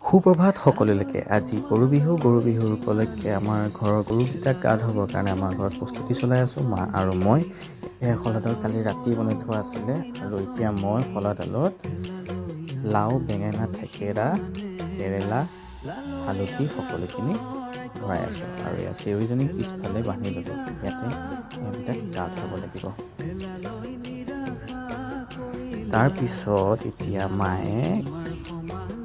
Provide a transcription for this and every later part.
সুপ্ৰভাত সকলোলৈকে। আজি গৰু বিহুৰ উপলক্ষে আমাৰ ঘৰৰ গৰুকেইটাক গা ধুবৰ কাৰণে আমাৰ ঘৰত প্ৰস্তুতি চলাই আছোঁ, মা আৰু মই। এই শলাডাল কালি ৰাতি বনাই থোৱা আছিলে আৰু এতিয়া মই শলাডালত লাও, বেঙেনা, থেকেৰা, কেৰেলা, হালধি সকলোখিনি ভৰাই আছোঁ আৰু এয়া চেউৰীজনীক পিছফালে বান্ধি ল'লোঁ। ইয়াতে সিহঁতকেইটাক গা ধুৱাব লাগিব। তাৰপিছত এতিয়া মায়ে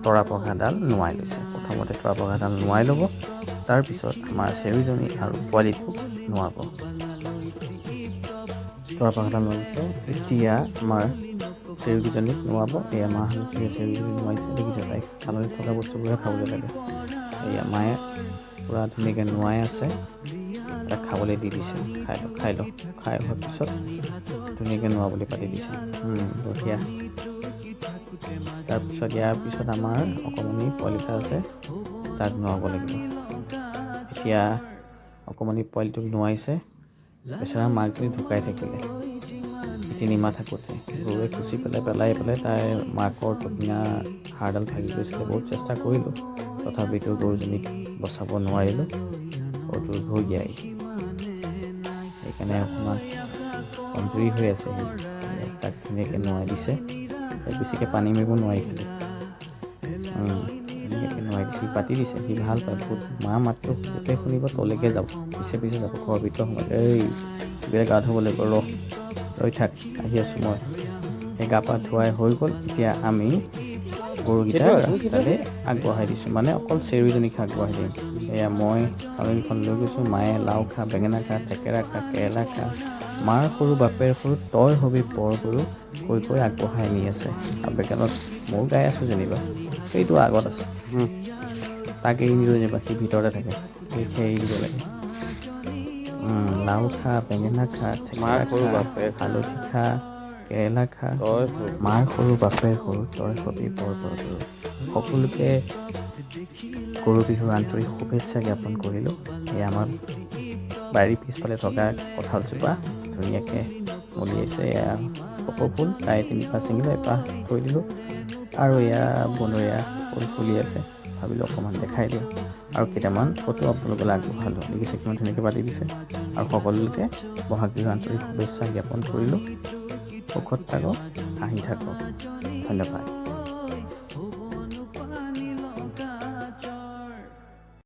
তৰা পঘাডাল নোৱাই লৈছে। প্ৰথমতে তৰা পঘাডাল নোৱাই ল'ব, তাৰপিছত আমাৰ চেউৰীজনী আৰু পোৱালিটোক নোৱাব। তৰা পঘাডাল নোৱাইছে, এতিয়া আমাৰ চেউৰীজনীক নোৱাব। এয়া মাহঁতে চেউৰীজনীক নোৱাইছে, দেখিছে তাইক কাণত থকা বস্তুবোৰহে খাবলৈ লাগে। এয়া মায়ে পূৰা ধুনীয়াকৈ নোৱাই আছে, তাক খাবলৈ দি দিছে। খাই ল। খাই হোৱাৰ পিছত ধুনীয়াকৈ নোৱাবলৈ পাতি দিছে। বঢ়িয়া। তাৰপিছত ইয়াৰ পিছত আমাৰ অকণমানি পোৱালি এটা আছে, তাক নোৱাব লাগিব। এতিয়া অকণমানি পোৱালিটোক নোৱাইছে, বেচেৰা মাকজনী ঢুকাই থাকিলে তিনিমাহ থাকোঁতে। গৰুৱে খুচি পেলাই তাইৰ মাকৰ টপিনা হাড়ডাল ভাগি গৈছিলে। বহুত চেষ্টা কৰিলোঁ, তথাপিতো গৰুজনীক বচাব নোৱাৰিলোঁ। গৰুটো ভগীয়াই, সেইকাৰণে অকণমান কমজুৰি হৈ আছে সি। তাক ধুনীয়াকৈ নোৱাই দিছে, তাক বেছিকৈ পানী মাৰিব নোৱাৰি খালি। ধুনীয়াকৈ নোৱাই দিছে, সি পাতি দিছে, সি ভাল পায় বহুত। মা মাতটো য'তে শুনিব তলৈকে যাব, পিছে যাব, ঘৰৰ ভিতৰত সোমাই। এই গা ধুব লাগিব, ৰৈ থাক, আহি আছোঁ মই। সেই গা পা ধুৱাই হৈ গ'ল। এতিয়া আমি গৰুকেইটা ৰাস্তালৈ আগবঢ়াই দিছোঁ, মানে অকল চেউৰীজনীক আগবঢ়াই দিম। এয়া মই চালনীখন লৈ গৈছোঁ, মায়ে লাও খা, বেঙেনা খা, থেকেৰা খা, কেৰেলা খা, মাৰ সৰু বাপেৰ সৰু তই হবি বৰ গৰু কৈ আগবঢ়াই নি আছে। আৰু বেকনত ময়ো গাই আছোঁ যেনিবা, সেইটো আগত আছে। তাক এৰি নিদিওঁ যেনিবা, সি ভিতৰতে থাকে, সেই এৰি দিব লাগে। লাও খা, বেঙেনা খা, থেকেৰা খা, হালধি খা, কেৰেলা খা, মাৰ সৰু বাপেৰ সৰু তই হবি বৰ গৰু। সকলোকে গৰু বিহুৰ আন্তৰিক শুভেচ্ছা জ্ঞাপন কৰিলোঁ। এয়া আমাৰ বাৰীৰ পিছফালে থকা কঁঠালজোপা ধুনীয়াকৈ মলিয়াইছে। এয়া কপৌ ফুল, তাৰে 3পাহ ছিঙিলোঁ, এপাহ থৈ দিলোঁ। আৰু এয়া বনৰীয়া ফুল ফুলি আছে, ভাবিলোঁ অকণমান দেখাই দিওঁ। আৰু কেইটামান ফটো আপোনালোকলৈ আগবঢ়ালোঁ। দেখিছে কিমান ধুনীয়াকৈ পাতি দিছে। আৰু সকলোকে বহাগ বিহুৰ আন্তৰিক শুভেচ্ছা জ্ঞাপন কৰিলোঁ। সুখত থাকক, হাঁহি থাকক। ধন্যবাদ।